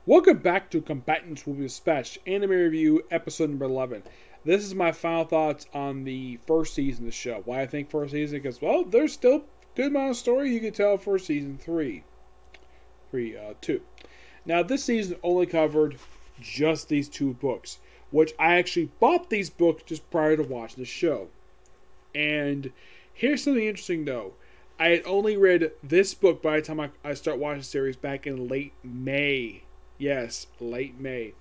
Welcome back to Combatants Will Be Dispatched, Anime Review, episode number 11. This is my final thoughts on the first season of the show. Why I think first season? Because, well, there's still good amount of story you can tell for season 2. Now, this season only covered just these two books, which I actually bought these books just prior to watching the show. And here's something interesting, though. I had only read this book by the time I start watching the series back in late May. Yes, late May.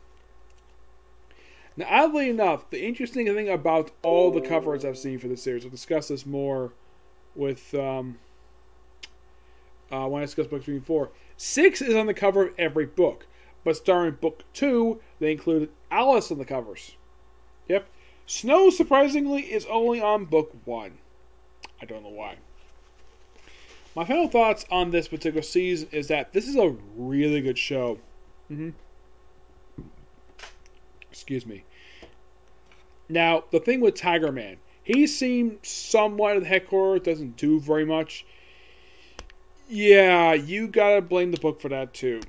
Now, oddly enough, the interesting thing about all the covers I've seen for this series, we'll discuss this more with when I discuss books 3 and 4. 6 is on the cover of every book, but starting book 2, they included Alice on the covers. Yep. Snow, surprisingly, is only on book 1. I don't know why. My final thoughts on this particular season is that this is a really good show. Excuse me. Now, the thing with Tiger Man, he seemed somewhat at the headquarters, doesn't do very much. Yeah, you gotta blame the book for that too.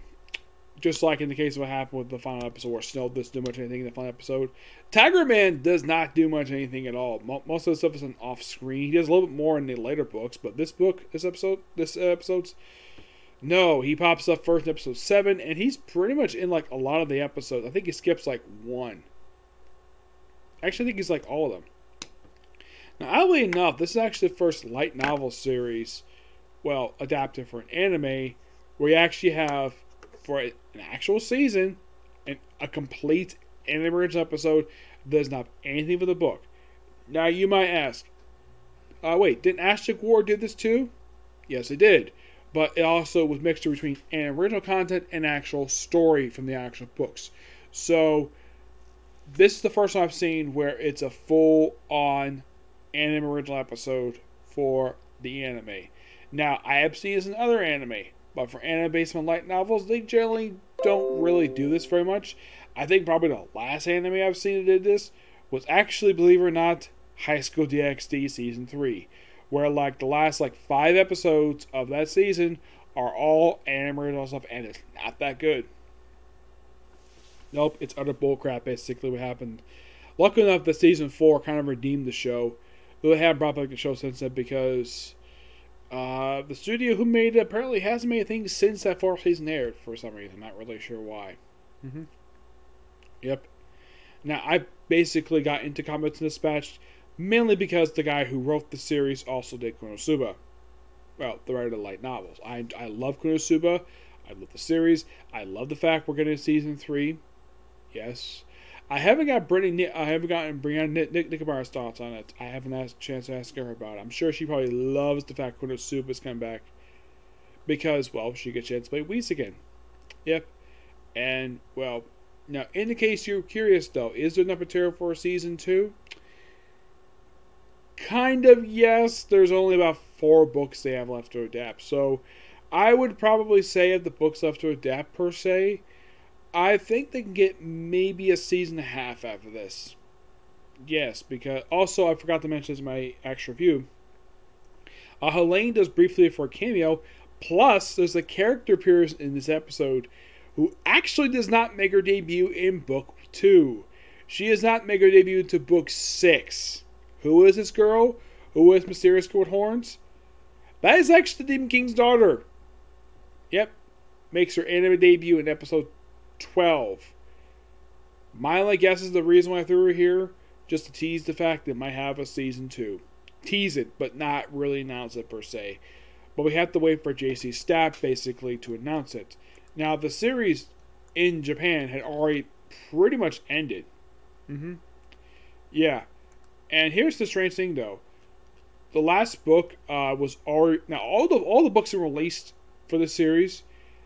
Just like in the case of what happened with the final episode where Snow doesn't do much anything in the final episode. Tiger Man does not do much anything at all. Most of the stuff is off screen. He does a little bit more in the later books, but this episode's no, he pops up first in episode 7, and he's pretty much in like a lot of the episodes. I think he skips like 1. Actually, I think he's like all of them. Now, oddly enough, this is actually the first light novel series, well, adapted for an anime, where you actually have, for an actual season, a complete anime original episode that does not have anything for the book. Now, you might ask, wait, didn't Aztec War do this too? Yes, it did. But it also was mixture between an original content and actual story from the actual books. So, this is the first time I've seen where it's a full-on anime original episode for the anime. Now, I have seen this in other anime, but for anime based on light novels, they generally don't really do this very much. I think probably the last anime I've seen that did this was actually, believe it or not, High School DxD Season 3. Where like the last 5 episodes of that season are all anime original stuff, and it's not that good. Nope, it's utter bullcrap. Basically, what happened. Luckily enough, that season 4 kind of redeemed the show. Though they haven't brought back the show since then because the studio who made it apparently hasn't made things since that 4th season aired for some reason. Not really sure why. Yep. Now I basically got into Combatants Dispatched. Mainly because the guy who wrote the series also did Konosuba. Well, the writer of the light novels. I love Konosuba. I love the series. I love the fact we're getting season 3. Yes. I haven't gotten Brianna Nicobar's thoughts on it. I haven't had a chance to ask her about it. I'm sure she probably loves the fact Konosuba's come back. Because, well, she gets a chance to play Whis again. Yep. And, well, now, in the case you're curious, though, is there enough material for season 2? Kind of, yes. There's only about 4 books they have left to adapt. So, I would probably say of the books left to adapt, per se, I think they can get maybe a season and a half after this. Yes, because, also, I forgot to mention this in my actual review. Helene does briefly for a cameo, plus, there's a character appears in this episode who actually does not make her debut in book 2. She does not make her debut to book 6. Who is this girl? Who is Mysterious Girl with Horns? That is actually the Demon King's daughter. Yep. Makes her anime debut in episode 12. My only guess is the reason why I threw her here, just to tease the fact that it might have a season 2. Tease it, but not really announce it per se. But we have to wait for JC Stapp basically to announce it. Now, the series in Japan had already pretty much ended. Yeah. And here's the strange thing, though. The last book was already... Now, all the books that were released for the series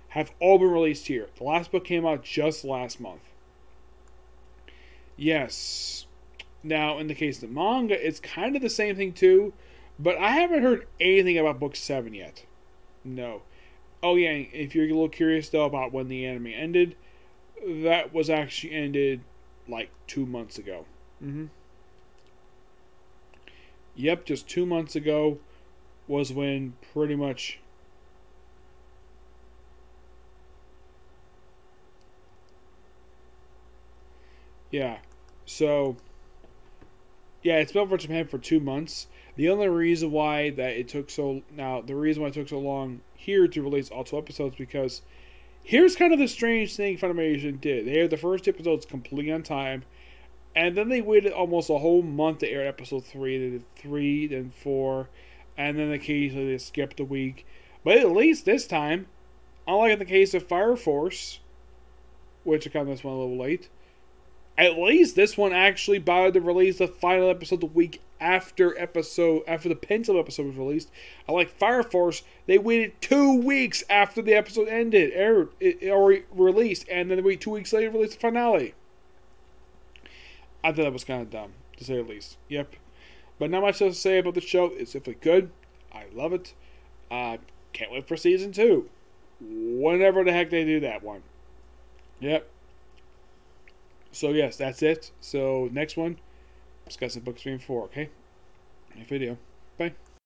have all been released here. The last book came out just last month. Yes. Now, in the case of the manga, it's kind of the same thing, too. But I haven't heard anything about book 7 yet. No. Oh, yeah, if you're a little curious, though, about when the anime ended, that was actually ended, 2 months ago. Yep, just 2 months ago was when pretty much Yeah. So, yeah, it's been over Japan for 2 months. The only reason why that it took so the reason why it took so long here to release all 2 episodes because here's kind of the strange thing Funimation did. They aired the first episodes completely on time, and then they waited almost a whole month to air episode 3. They did 3, then 4, and then occasionally they skipped a week. But at least this time, unlike in the case of Fire Force, which I got this one a little late, at least this one actually bothered to release the final episode the week after the pencil episode was released. Unlike Fire Force, they waited 2 weeks after the episode ended, or released, and then they wait 2 weeks later to release the finale. I thought that was kind of dumb, to say the least. Yep. But not much else to say about the show. It's simply good. I love it. Can't wait for season 2. Whenever the heck they do that one. Yep. So yes, that's it. So next one, discussing Book 3 and 4, okay? Next video. Bye.